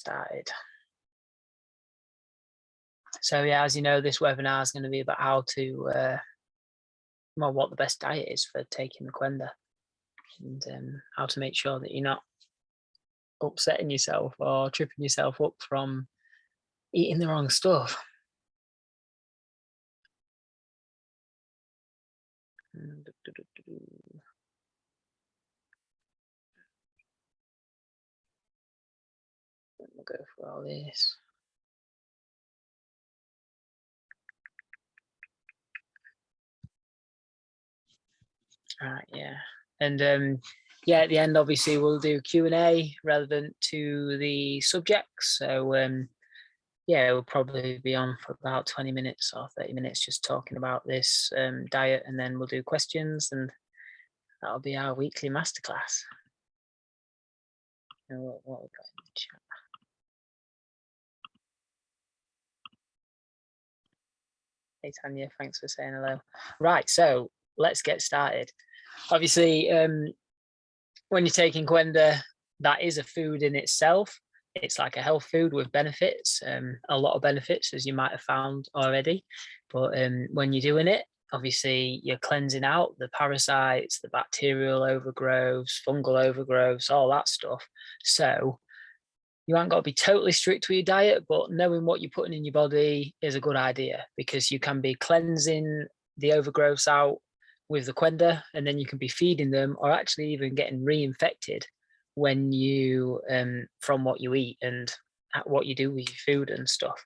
started. So yeah, as you know, this webinar is going to be about how to, well, what the best diet is for taking the Qenda, and how to make sure that you're not upsetting yourself or tripping yourself up from eating the wrong stuff. We'll go for all this. All right, yeah. And yeah, at the end, obviously, we'll do Q&A relevant to the subjects. So yeah, we'll probably be on for about 20 minutes or 30 minutes just talking about this diet, and then we'll do questions, and that'll be our weekly masterclass. What we got in the chat? Hey Tanya, thanks for saying hello. Right, so let's get started. Obviously, when you're taking Qenda, that is a food in itself. It's like a health food with benefits, a lot of benefits, as you might have found already. But when you're doing it, obviously you're cleansing out the parasites, the bacterial overgrowths, fungal overgrowths, all that stuff. So you haven't got to be totally strict with your diet, but knowing what you're putting in your body is a good idea, because you can be cleansing the overgrowths out with the Qenda, and then you can be feeding them, or actually even getting reinfected when you from what you eat and what you do with your food and stuff.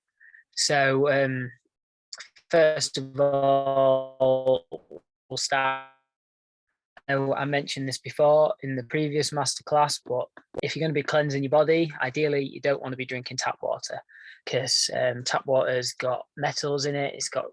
So first of all, we'll start. I mentioned this before in the previous masterclass, but if you're going to be cleansing your body, ideally you don't want to be drinking tap water, because tap water's got metals in it. It's got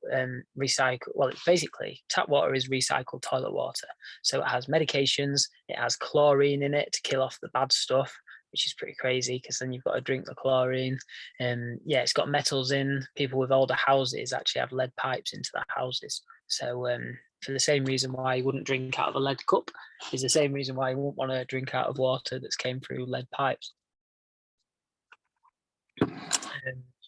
basically tap water is recycled toilet water. So it has medications, it has chlorine in it to kill off the bad stuff, which is pretty crazy, because then you've got to drink the chlorine. Yeah, it's got metals in. People with older houses actually have lead pipes into their houses. So for the same reason why you wouldn't drink out of a lead cup is the same reason why you wouldn't want to drink out of water that's came through lead pipes.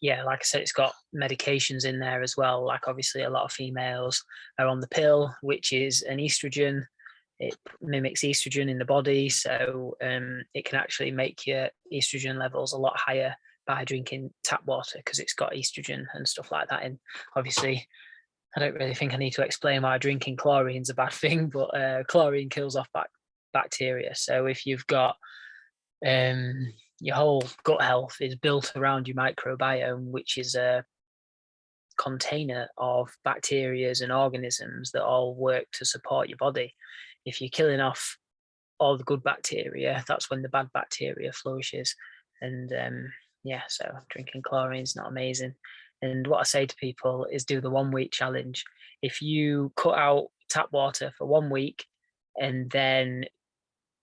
Yeah, like I said, it's got medications in there as well. Like obviously a lot of females are on the pill, which is an estrogen. It mimics estrogen in the body, so it can actually make your estrogen levels a lot higher by drinking tap water, because it's got estrogen and stuff like that in. Obviously, I don't really think I need to explain why drinking chlorine is a bad thing, but chlorine kills off bacteria. So if you've got your whole gut health is built around your microbiome, which is a container of bacteria and organisms that all work to support your body. If you're killing off all the good bacteria, that's when the bad bacteria flourishes. And yeah, so drinking chlorine is not amazing. And what I say to people is do the 1 week challenge. If you cut out tap water for 1 week, and then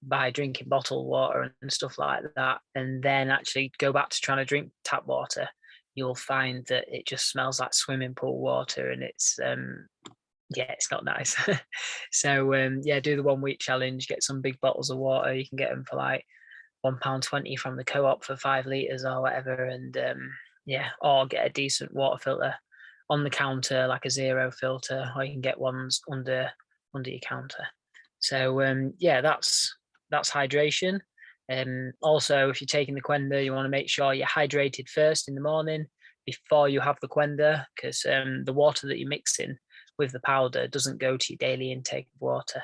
by drinking bottled water and stuff like that, and then actually go back to trying to drink tap water, you'll find that it just smells like swimming pool water, and it's yeah, it's not nice. So yeah, do the 1 week challenge, get some big bottles of water. You can get them for like £1.20 from the co-op for 5 litres or whatever, and yeah, or get a decent water filter on the counter, like a zero filter, or you can get ones under your counter. So yeah, that's hydration. Also, if you're taking the Qenda, you want to make sure you're hydrated first in the morning before you have the Qenda, because the water that you're mixing with the powder doesn't go to your daily intake of water.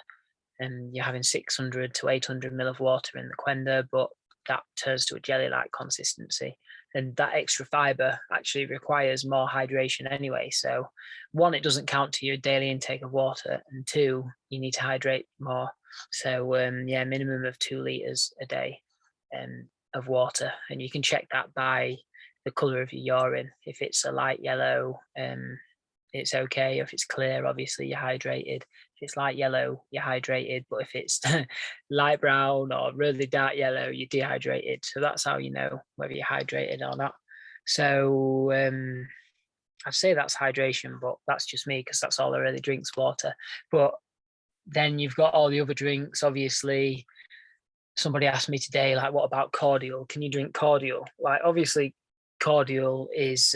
And you're having 600 to 800 ml of water in the Qenda, but that turns to a jelly-like consistency. And that extra fiber actually requires more hydration anyway. So 1, it doesn't count to your daily intake of water, and 2, you need to hydrate more. So yeah, minimum of 2 litres a day of water. And you can check that by the colour of your urine. If it's a light yellow, it's okay. If it's clear, obviously you're hydrated. If it's light yellow, you're hydrated. But if it's light brown or really dark yellow, you're dehydrated. So that's how you know whether you're hydrated or not. So I'd say that's hydration, but that's just me, because that's all I really drink's water. But then you've got all the other drinks, obviously. somebody asked me today, like, what about cordial? Can you drink cordial? Like, obviously, cordial is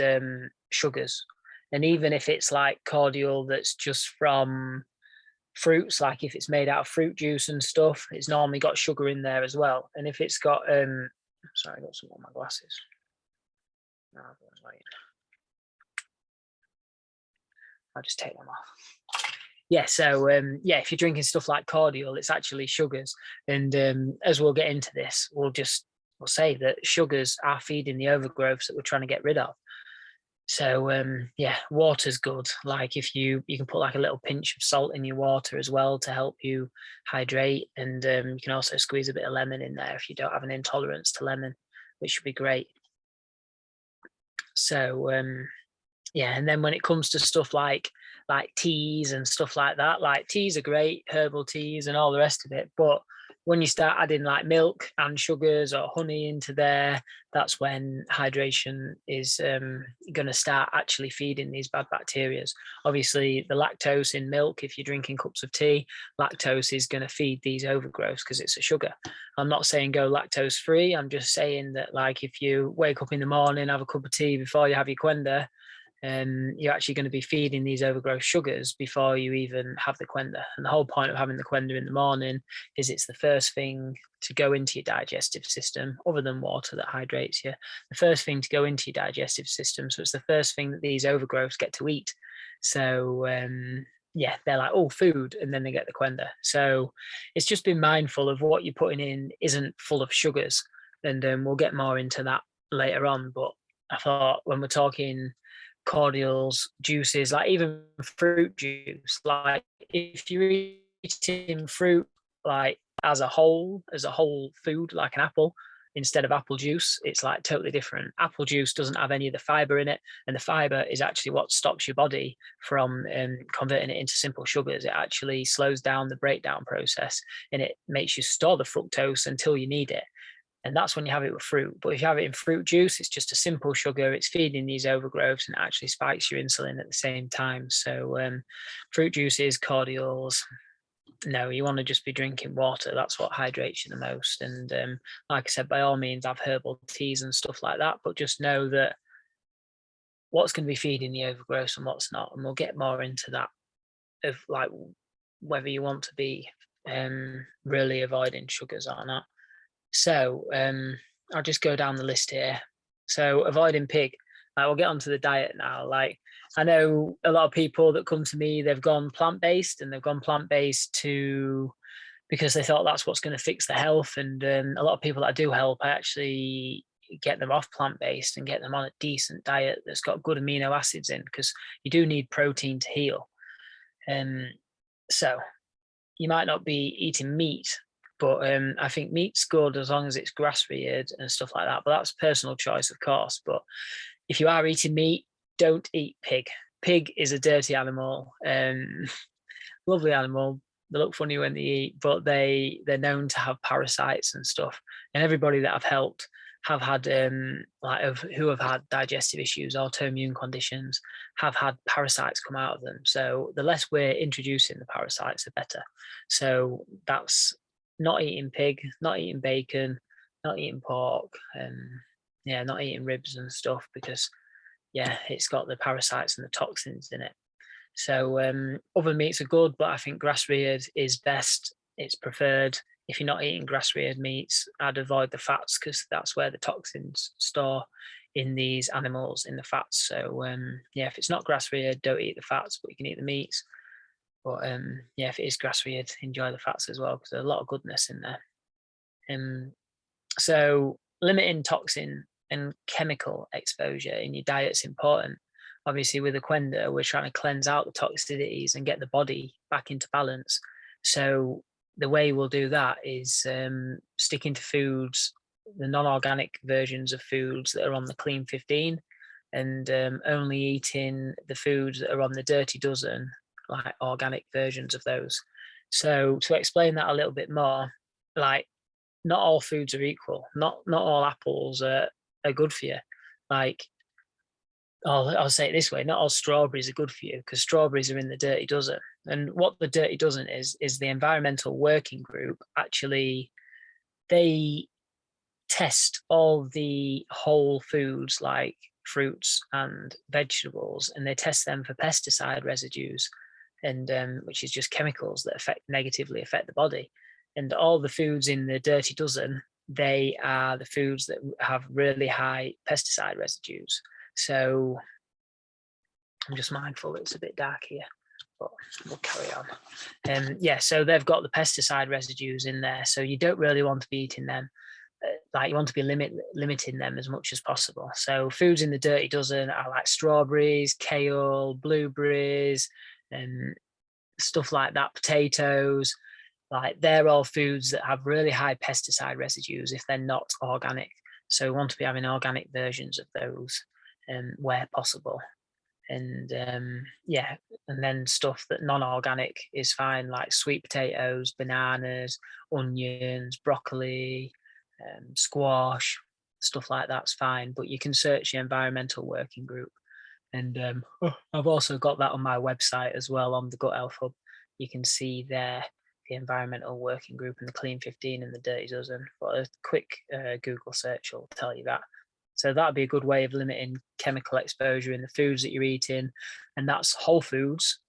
sugars. And even if it's like cordial that's just from fruits, like if it's made out of fruit juice and stuff, it's normally got sugar in there as well. And if it's got, sorry, I got some on my glasses. No, I'll just take them off. Yeah, so yeah, if you're drinking stuff like cordial, it's actually sugars. And as we'll get into this, we'll say that sugars are feeding the overgrowths that we're trying to get rid of. So yeah, water's good. Like if you can put like a little pinch of salt in your water as well to help you hydrate, and you can also squeeze a bit of lemon in there if you don't have an intolerance to lemon, which would be great. So yeah, and then when it comes to stuff like teas and stuff like that, like teas are great, herbal teas and all the rest of it, but when you start adding like milk and sugars or honey into there, that's when hydration is going to start actually feeding these bad bacteria. Obviously, the lactose in milk, if you're drinking cups of tea, lactose is going to feed these overgrowths because it's a sugar. I'm not saying go lactose free. I'm just saying that, like, if you wake up in the morning, have a cup of tea before you have your Qenda, you're actually going to be feeding these overgrowth sugars before you even have the Qenda. And the whole point of having the Qenda in the morning is it's the first thing to go into your digestive system, other than water that hydrates you, the first thing to go into your digestive system. So it's the first thing that these overgrowths get to eat. So yeah, they're like, oh, food, and then they get the Qenda. So it's just being mindful of what you're putting in isn't full of sugars. And we'll get more into that later on. But I thought when we're talking cordials, juices, like even fruit juice, like if you're eating fruit like as a whole food, like an apple, instead of apple juice, it's like totally different. Apple juice doesn't have any of the fiber in it, and the fiber is actually what stops your body from converting it into simple sugars. It actually slows down the breakdown process, and it makes you store the fructose until you need it. And that's when you have it with fruit. But if you have it in fruit juice, it's just a simple sugar. It's feeding these overgrowths and actually spikes your insulin at the same time. So fruit juices, cordials, no, you want to just be drinking water. That's what hydrates you the most. And like I said, by all means, have herbal teas and stuff like that. But just know that what's going to be feeding the overgrowth and what's not. And we'll get more into that, of like whether you want to be really avoiding sugars or not. So I'll just go down the list here. So avoiding pig. We'll get onto the diet now. Like, I know a lot of people that come to me, they've gone plant-based, and they've gone plant-based because they thought that's what's going to fix the health. And a lot of people that I do help, I actually get them off plant-based and get them on a decent diet that's got good amino acids in, because you do need protein to heal. So you might not be eating meat, but I think meat's good as long as it's grass-reared and stuff like that. But that's personal choice, of course. But if you are eating meat, don't eat pig. Pig is a dirty animal. Lovely animal. They look funny when they eat, but they're known to have parasites and stuff. And everybody that I've helped have had who have had digestive issues, autoimmune conditions, have had parasites come out of them. So the less we're introducing the parasites, the better. So that's not eating pig, not eating bacon, not eating pork, yeah, not eating ribs and stuff, because yeah, it's got the parasites and the toxins in it. So other meats are good, but I think grass-reared is best. It's preferred. If you're not eating grass-reared meats, I'd avoid the fats, because that's where the toxins store in these animals, in the fats. So yeah, if it's not grass-reared, don't eat the fats, but you can eat the meats. But yeah, if it is grass-reared, enjoy the fats as well, because there's a lot of goodness in there. So limiting toxin and chemical exposure in your diet's important. Obviously, with the Qenda, we're trying to cleanse out the toxicities and get the body back into balance. So the way we'll do that is sticking to foods, the non-organic versions of foods that are on the Clean 15, and only eating the foods that are on the Dirty Dozen, like organic versions of those. So to explain that a little bit more, like, not all foods are equal. Not all apples are good for you. Like, I'll say it this way: not all strawberries are good for you, because strawberries are in the Dirty Dozen. And what the Dirty Dozen is the environmental working group actually they test all the whole foods like fruits and vegetables, and they test them for pesticide residues, and which is just chemicals that negatively affect the body. And all the foods in the dirty dozen, they are the foods that have really high pesticide residues. So I'm just mindful it's a bit dark here, but we'll carry on. Yeah, so they've got the pesticide residues in there, so you don't really want to be eating them. Like, you want to be limiting them as much as possible. So foods in the dirty dozen are like strawberries, kale, blueberries, and stuff like that, potatoes. Like, they're all foods that have really high pesticide residues if they're not organic. So we want to be having organic versions of those where possible. And yeah, and then stuff that non-organic is fine, like sweet potatoes, bananas, onions, broccoli, squash, stuff like that's fine. But you can search the environmental working group, and I've also got that on my website as well, on the Gut Health Hub. You can see there the environmental working group and the Clean 15 and the Dirty Dozen. But a quick Google search will tell you that. So that'd be a good way of limiting chemical exposure in the foods that you're eating, and that's whole foods.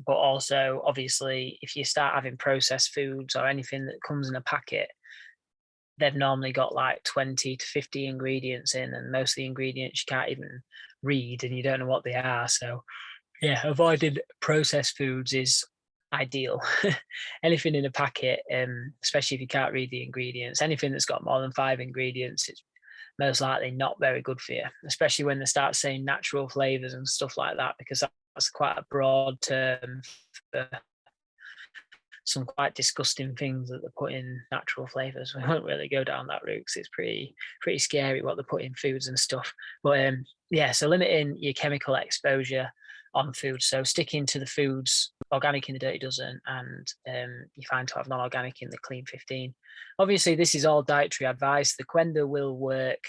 But also, obviously, if you start having processed foods or anything that comes in a packet, they've normally got like 20 to 50 ingredients in, and most of the ingredients you can't even read and you don't know what they are. So yeah, avoiding processed foods is ideal. Anything in a packet, especially if you can't read the ingredients, anything that's got more than 5 ingredients, it's most likely not very good for you, especially when they start saying natural flavors and stuff like that, because that's quite a broad term for some quite disgusting things that they put in natural flavors. We won't really go down that route because it's pretty scary what they put in foods and stuff. But yeah, so limiting your chemical exposure on food. So sticking to the foods organic in the Dirty Dozen, and you find to have non-organic in the Clean 15. Obviously, this is all dietary advice. The Qenda will work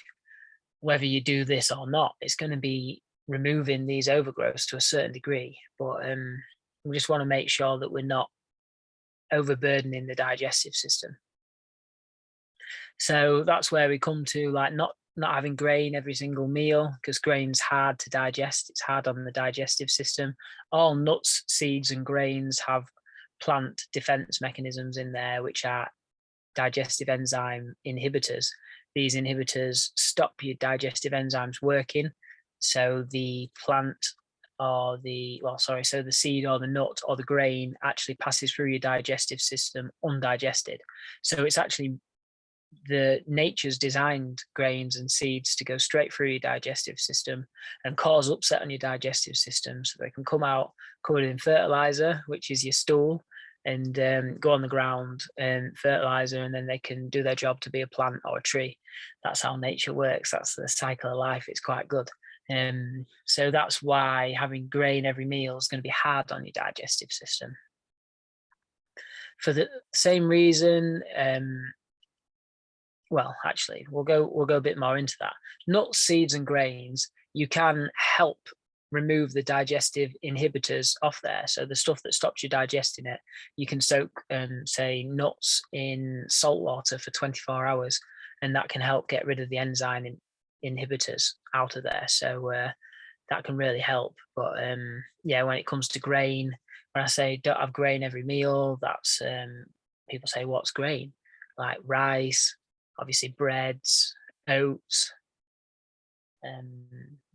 whether you do this or not. It's going to be removing these overgrowths to a certain degree, but we just want to make sure that we're not overburdening the digestive system. So that's where we come to, like, not having grain every single meal, because grain's hard to digest. It's hard on the digestive system. All nuts, seeds, and grains have plant defense mechanisms in there, which are digestive enzyme inhibitors. These inhibitors stop your digestive enzymes working. So the plant or so the seed or the nut or the grain actually passes through your digestive system undigested. So it's actually nature's designed grains and seeds to go straight through your digestive system and cause upset on your digestive system, so they can come out covered in fertilizer, which is your stool, and go on the ground and fertilizer, and then they can do their job to be a plant or a tree. That's how nature works. That's the cycle of life. It's quite good. So that's why having grain every meal is going to be hard on your digestive system. For the same reason, well, actually, we'll go a bit more into that. Nuts, seeds, and grains, you can help remove the digestive inhibitors off there. So the stuff that stops you digesting it, you can soak, say, nuts in salt water for 24 hours, and that can help get rid of the enzyme inhibitors out of there. So that can really help. But yeah, when it comes to grain, when I say don't have grain every meal, that's people say, what's grain? Like rice, obviously breads, oats,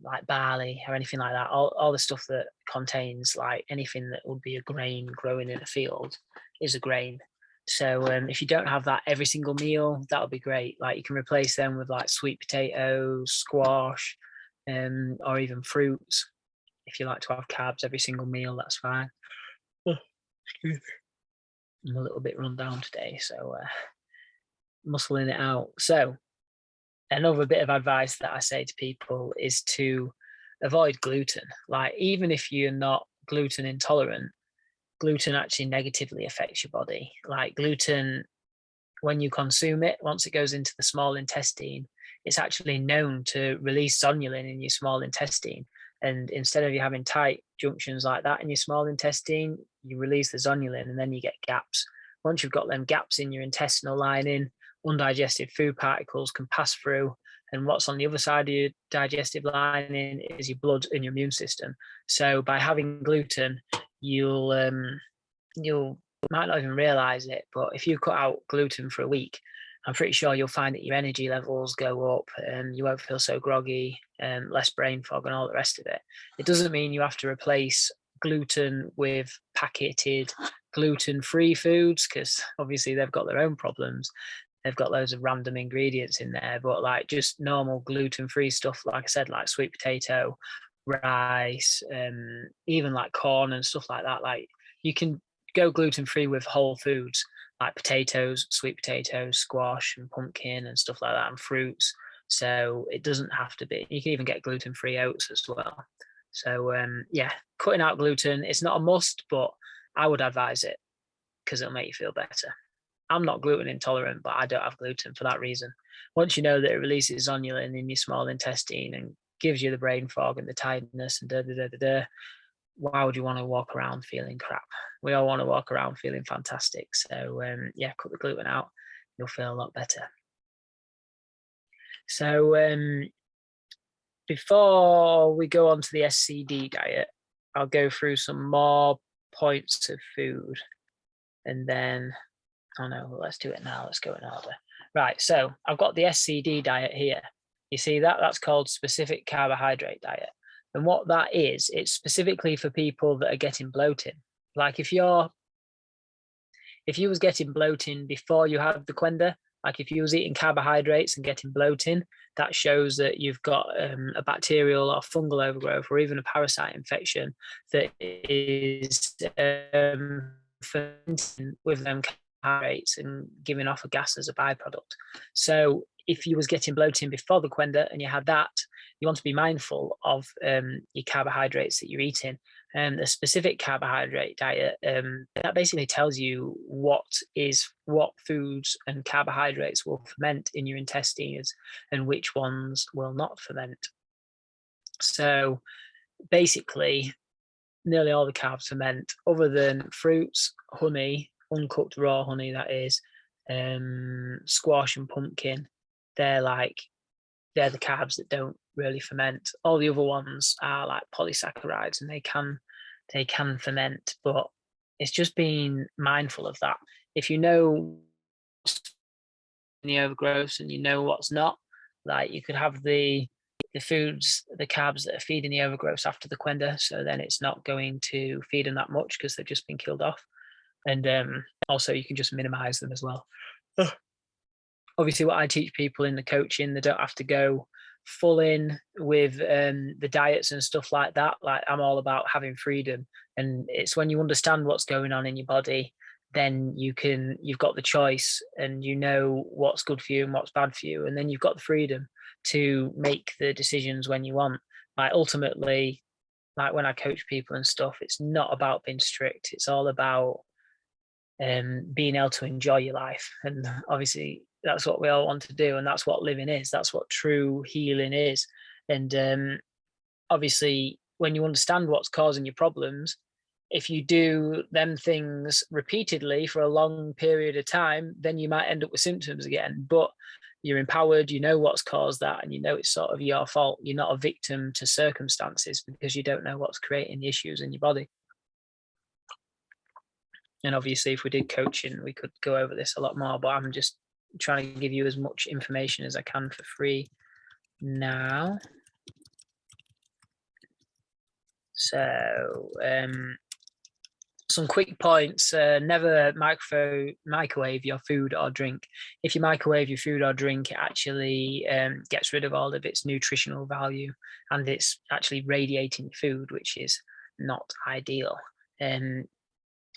like barley or anything like that. All the stuff that contains, like, anything that would be a grain growing in a field is a grain. So if you don't have that every single meal, that would be great. Like, you can replace them with like sweet potatoes, squash, or even fruits. If you like to have carbs every single meal, that's fine. Oh, excuse me. I'm a little bit run down today, so muscling it out. So another bit of advice that I say to people is to avoid gluten. Like, even if you're not gluten intolerant, gluten actually negatively affects your body. Like, gluten, when you consume it, once it goes into the small intestine, it's actually known to release zonulin in your small intestine. And instead of you having tight junctions like that in your small intestine, you release the zonulin, and then you get gaps, once you've got them gaps in your intestinal lining, undigested food particles can pass through, and what's on the other side of your digestive lining is your blood and your immune system. So by having gluten, you'll might not even realize it, but if you cut out gluten for a week, I'm pretty sure you'll find that your energy levels go up and you won't feel so groggy and less brain fog and all the rest of it. It doesn't mean you have to replace gluten with packaged gluten-free foods, because obviously they've got their own problems. They've got loads of random ingredients in there, but like just normal gluten-free stuff, like I said, like sweet potato, rice, even like corn and stuff like that. Like you can go gluten-free with whole foods like potatoes, sweet potatoes, squash and pumpkin and stuff like that, and fruits. So it doesn't have to be. You can even get gluten-free oats as well. So yeah, cutting out gluten, it's not a must, but I would advise it because it'll make you feel better. I'm not gluten intolerant, but I don't have gluten for that reason. Once you know that it releases zonulin in your small intestine and gives you the brain fog and the tiredness and why would you want to walk around feeling crap? We all want to walk around feeling fantastic. So yeah, cut the gluten out. You'll feel a lot better. So before we go on to the SCD diet, I'll go through some more points of food, and then, oh no, let's do it now. Let's go in order. Right, so I've got the SCD diet here. You see that? That's called specific carbohydrate diet. And what that is, it's specifically for people that are getting bloating. Like if you was getting bloating before you had the Qenda, like if you was eating carbohydrates and getting bloating, that shows that you've got a bacterial or fungal overgrowth or even a parasite infection that is fermenting with them carbohydrates and giving off a gas as a byproduct. So if you was getting bloating before the Qenda and you had that, you want to be mindful of your carbohydrates that you're eating. The specific carbohydrate diet, that basically tells you what foods and carbohydrates will ferment in your intestines and which ones will not ferment. So basically, nearly all the carbs ferment, other than fruits, honey, uncooked raw honey, that is, squash and pumpkin. They're the carbs that don't really ferment. All the other ones are like polysaccharides, and they can ferment, but it's just being mindful of that. If you know the overgrowths and you know what's not, like you could have the foods, the carbs that are feeding the overgrowths after the Qenda, so then it's not going to feed them that much because they've just been killed off. And also you can just minimize them as well. Obviously, what I teach people in the coaching, they don't have to go full in with the diets and stuff like that. Like I'm all about having freedom, and it's when you understand what's going on in your body, then you've got the choice, and you know what's good for you and what's bad for you, and then you've got the freedom to make the decisions when you want. Like ultimately, like when I coach people and stuff, it's not about being strict. It's all about being able to enjoy your life, and obviously that's what we all want to do, and that's what living is. That's what true healing is. And obviously when you understand what's causing your problems, if you do them things repeatedly for a long period of time, then you might end up with symptoms again. But you're empowered, you know what's caused that, and you know it's sort of your fault. You're not a victim to circumstances because you don't know what's creating the issues in your body. And obviously if we did coaching, we could go over this a lot more, but I'm just trying to give you as much information as I can for free now. So some quick points. Never microwave your food or drink. If you microwave your food or drink, it actually gets rid of all of its nutritional value, and it's actually radiating food, which is not ideal.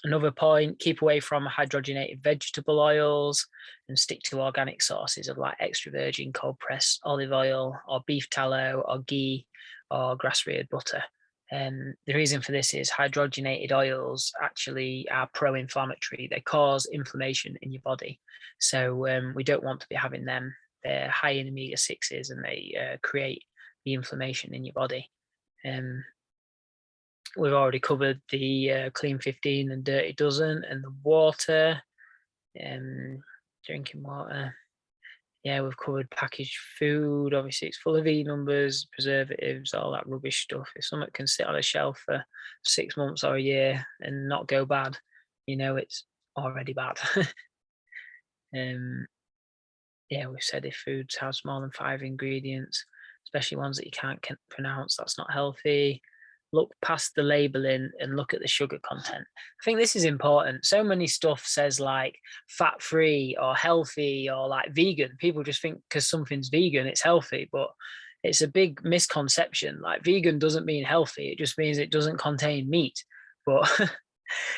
Another point, keep away from hydrogenated vegetable oils and stick to organic sources of like extra virgin cold pressed olive oil or beef tallow or ghee or grass-reared butter. The reason for this is hydrogenated oils actually are pro-inflammatory. They cause inflammation in your body. So we don't want to be having them. They're high in omega-6s and they create the inflammation in your body. We've already covered the clean 15 and dirty dozen and the water. Drinking water. Yeah, we've covered packaged food. Obviously, it's full of E numbers, preservatives, all that rubbish stuff. If something can sit on a shelf for 6 months or a year and not go bad, it's already bad. um, yeah, we've said if foods has more than 5 ingredients, especially ones that you can't pronounce, that's not healthy. Look past the labeling and look at the sugar content. I think this is important. So many stuff says like fat free or healthy or like vegan. People just think because something's vegan, it's healthy, but it's a big misconception. Like vegan doesn't mean healthy. It just means it doesn't contain meat. But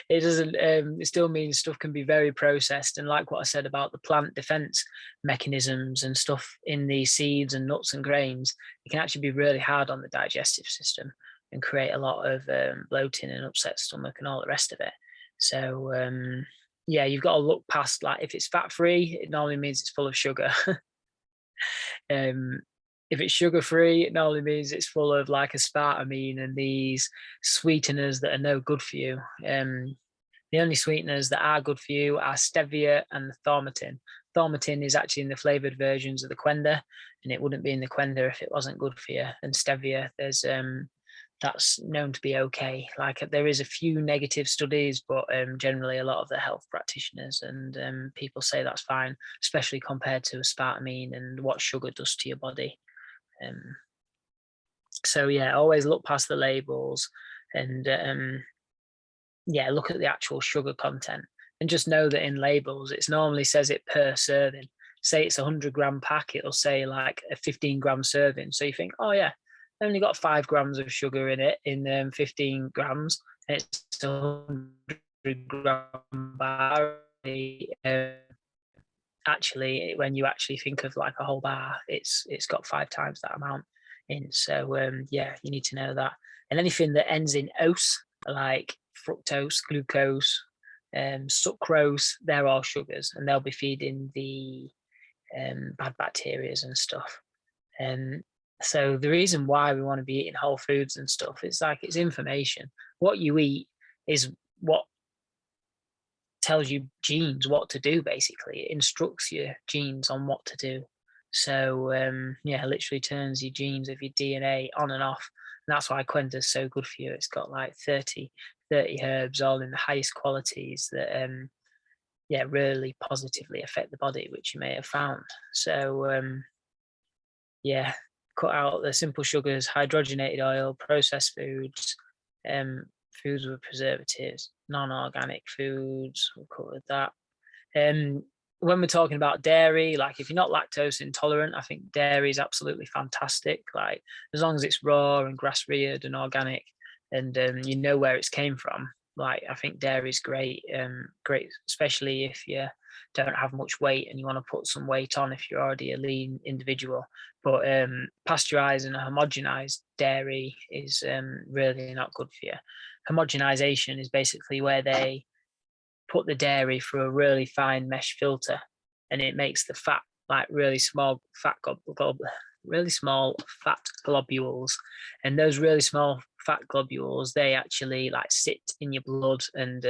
it doesn't it still means stuff can be very processed, and like what I said about the plant defense mechanisms and stuff in these seeds and nuts and grains, it can actually be really hard on the digestive system and create a lot of bloating and upset stomach and all the rest of it. So yeah, you've got to look past, like, if it's fat free, it normally means it's full of sugar. If it's sugar free, it normally means it's full of like aspartame and these sweeteners that are no good for you. The only sweeteners that are good for you are stevia and the thaumatin. Thaumatin is actually in the flavored versions of the Qenda, and it wouldn't be in the Qenda if it wasn't good for you. And stevia, that's known to be okay. Like, there is a few negative studies, but generally a lot of the health practitioners and people say that's fine, especially compared to aspartame and what sugar does to your body. So yeah, always look past the labels and yeah, look at the actual sugar content, and just know that in labels it normally says it per serving. Say it's a 100-gram pack, it'll say like a 15-gram serving. So you think, oh yeah, only got 5 grams of sugar in it in 15 grams, and it's a 100-gram bar. Actually, when you actually think of like a whole bar, it's got 5 times that amount in. So yeah, you need to know that. And anything that ends in ose, like fructose, glucose, sucrose, they're all sugars, and they'll be feeding the bad bacteria and stuff. So the reason why we want to be eating whole foods and stuff is like, it's information. What you eat is what tells you genes what to do. Basically, it instructs your genes on what to do. So yeah, literally turns your genes of your DNA on and off. And that's why Qenda is so good for you. It's got like 30 herbs, all in the highest qualities that yeah, really positively affect the body, which you may have found. So yeah, cut out the simple sugars, hydrogenated oil, processed foods, foods with preservatives, non-organic foods. We've covered that. When we're talking about dairy, like if you're not lactose intolerant, I think dairy is absolutely fantastic. Like, as long as it's raw and grass reared and organic, and you know where it's came from, like, I think dairy is great. Great, especially if you don't have much weight and you want to put some weight on if you're already a lean individual. But pasteurized and homogenized dairy is really not good for you. Homogenization is basically where they put the dairy through a really fine mesh filter, and it makes the fat like really small fat globules, and those really small fat globules, they actually like sit in your blood, and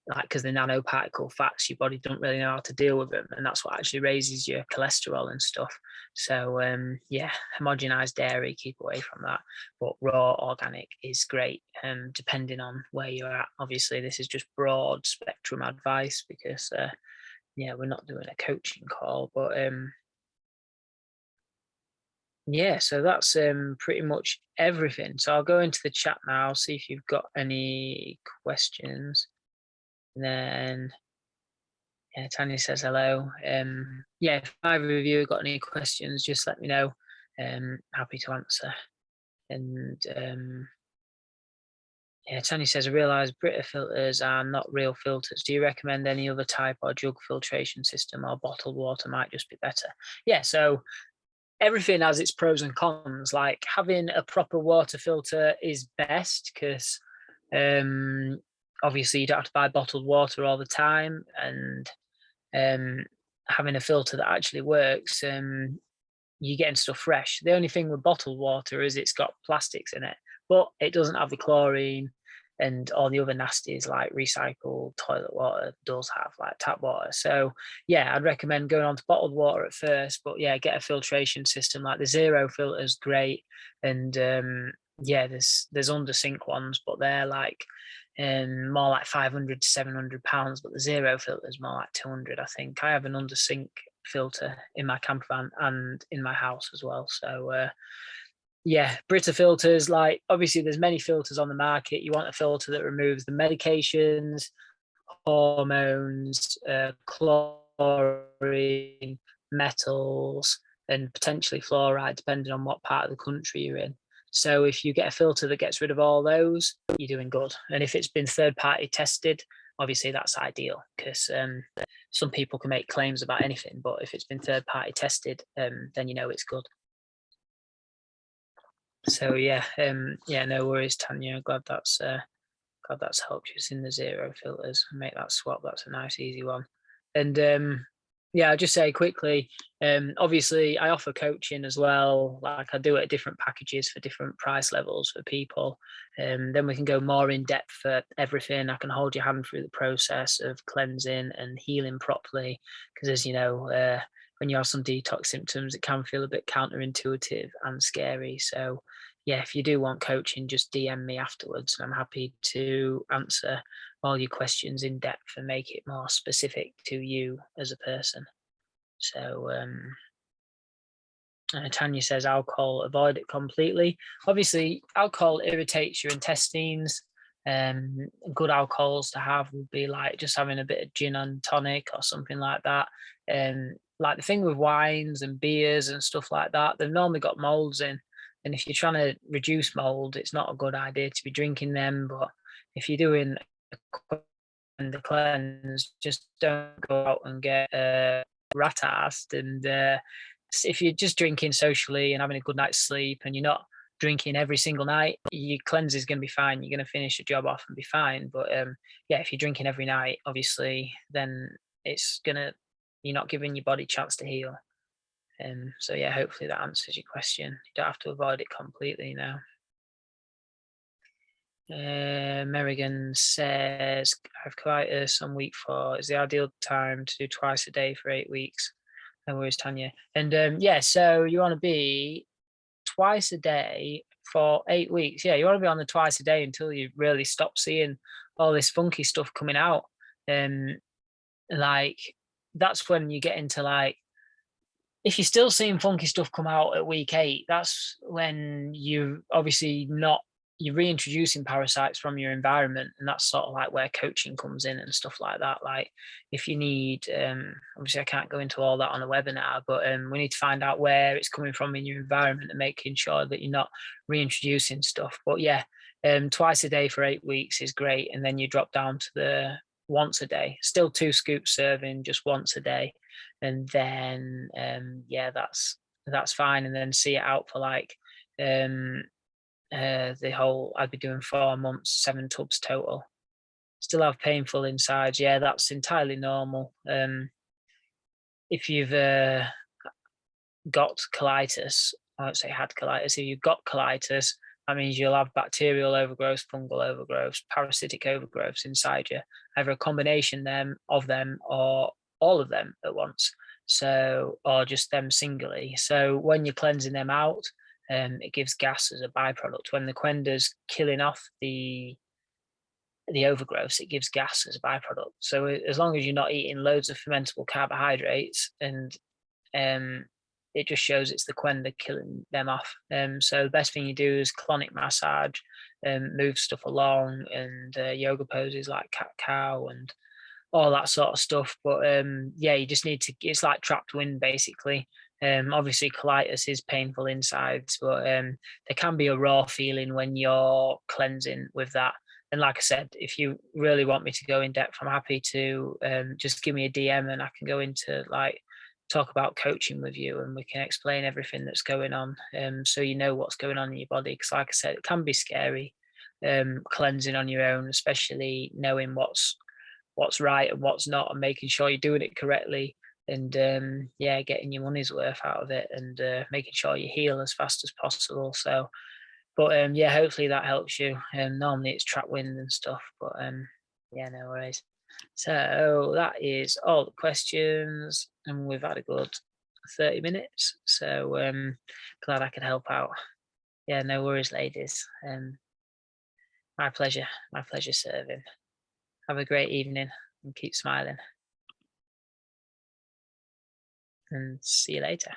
like, because the nanoparticle fats, your body don't really know how to deal with them, and that's what actually raises your cholesterol and stuff. So yeah, homogenized dairy, keep away from that. But raw organic is great, depending on where you're at. Obviously, this is just broad spectrum advice because yeah, we're not doing a coaching call, but yeah, so that's pretty much everything. So I'll go into the chat now, see if you've got any questions. And then yeah, Tanya says hello. Yeah, if either of you have got any questions, just let me know. Happy to answer. And yeah, Tanya says, I realise Brita filters are not real filters. Do you recommend any other type or jug filtration system, or bottled water might just be better? Yeah, so everything has its pros and cons. Like, having a proper water filter is best because obviously you don't have to buy bottled water all the time, and having a filter that actually works, you're getting stuff fresh. The only thing with bottled water is it's got plastics in it, but it doesn't have the chlorine. and all the other nasties like recycled toilet water does have, like tap water. So yeah, I'd recommend going on to bottled water at first, but yeah, get a filtration system. Like the zero filter is great, and yeah, there's under sink ones, but they're like more like 500 to 700 pounds, but the zero filter is more like 200. I think I have an under sink filter in my camper van and in my house as well. So yeah, Brita filters, like obviously there's many filters on the market. You want a filter that removes the medications, hormones, chlorine, metals, and potentially fluoride, depending on what part of the country you're in. So if you get a filter that gets rid of all those, you're doing good. And if it's been third party tested, obviously that's ideal, because some people can make claims about anything, but if it's been third party tested, then you know it's good. So yeah, no worries, Tanya. Glad that's helped you in the zero filters. Make that swap. That's a nice, easy one. And yeah, I'll just say quickly. Obviously, I offer coaching as well. Like I do it at different packages for different price levels for people. Then we can go more in depth for everything. I can hold your hand through the process of cleansing and healing properly. Because as you know, when you have some detox symptoms, it can feel a bit counterintuitive and scary. So yeah, if you do want coaching, just DM me afterwards. I'm happy to answer all your questions in depth and make it more specific to you as a person. So Tanya says alcohol, avoid it completely. Obviously, alcohol irritates your intestines. Good alcohols to have would be like just having a bit of gin and tonic or something like that. Like the thing with wines and beers and stuff like that, they've normally got molds in. And if you're trying to reduce mold, it's not a good idea to be drinking them. But if you're doing the cleanse, just don't go out and get rat-assed. And if you're just drinking socially and having a good night's sleep and you're not drinking every single night, your cleanse is going to be fine. You're going to finish your job off and be fine. But yeah, if you're drinking every night, obviously, then you're not giving your body a chance to heal. So yeah, hopefully that answers your question. You don't have to avoid it completely now. Merrigan says, I have colitis on week 4. Is the ideal time to do twice a day for 8 weeks? No worries, Tanya. And yeah, so you want to be twice a day for 8 weeks. Yeah, you want to be on the twice a day until you really stop seeing all this funky stuff coming out. Like that's when you get into like, if you're still seeing funky stuff come out at week 8, that's when you're obviously you're reintroducing parasites from your environment, and that's sort of like where coaching comes in and stuff like that. Like if you need, obviously I can't go into all that on a webinar, but we need to find out where it's coming from in your environment and making sure that you're not reintroducing stuff. But yeah, twice a day for 8 weeks is great, and then you drop down to the once a day, still 2 scoops serving, just once a day. And then yeah, that's fine. And then see it out for like the whole, I'd be doing 4 months, 7 tubs total. Still have painful insides. Yeah, that's entirely normal. If you've got colitis, I won't say had colitis, if you've got colitis, that means you'll have bacterial overgrowth, fungal overgrowth, parasitic overgrowths inside you, either a combination of them or all of them at once. So, or just them singly. So when you're cleansing them out, it gives gas as a byproduct. When the Qenda's killing off the overgrowths, it gives gas as a byproduct. So as long as you're not eating loads of fermentable carbohydrates, and it just shows it's the Qenda killing them off. So the best thing you do is colonic massage, move stuff along, and yoga poses like cat cow and all that sort of stuff. But yeah, you just need to, it's like trapped wind basically. Obviously colitis is painful insides, but there can be a raw feeling when you're cleansing with that. And like I said, if you really want me to go in depth, I'm happy to just give me a DM and I can go into like talk about coaching with you, and we can explain everything that's going on, so you know what's going on in your body. Because like I said, it can be scary cleansing on your own, especially knowing what's right and what's not, and making sure you're doing it correctly, and yeah, getting your money's worth out of it, and making sure you heal as fast as possible. So But yeah, hopefully that helps you. Normally it's trap wind and stuff, but yeah, no worries. So that is all the questions, and we've had a good 30 minutes. So glad I could help out. Yeah, no worries, ladies. My pleasure. My pleasure serving. Have a great evening and keep smiling. And see you later.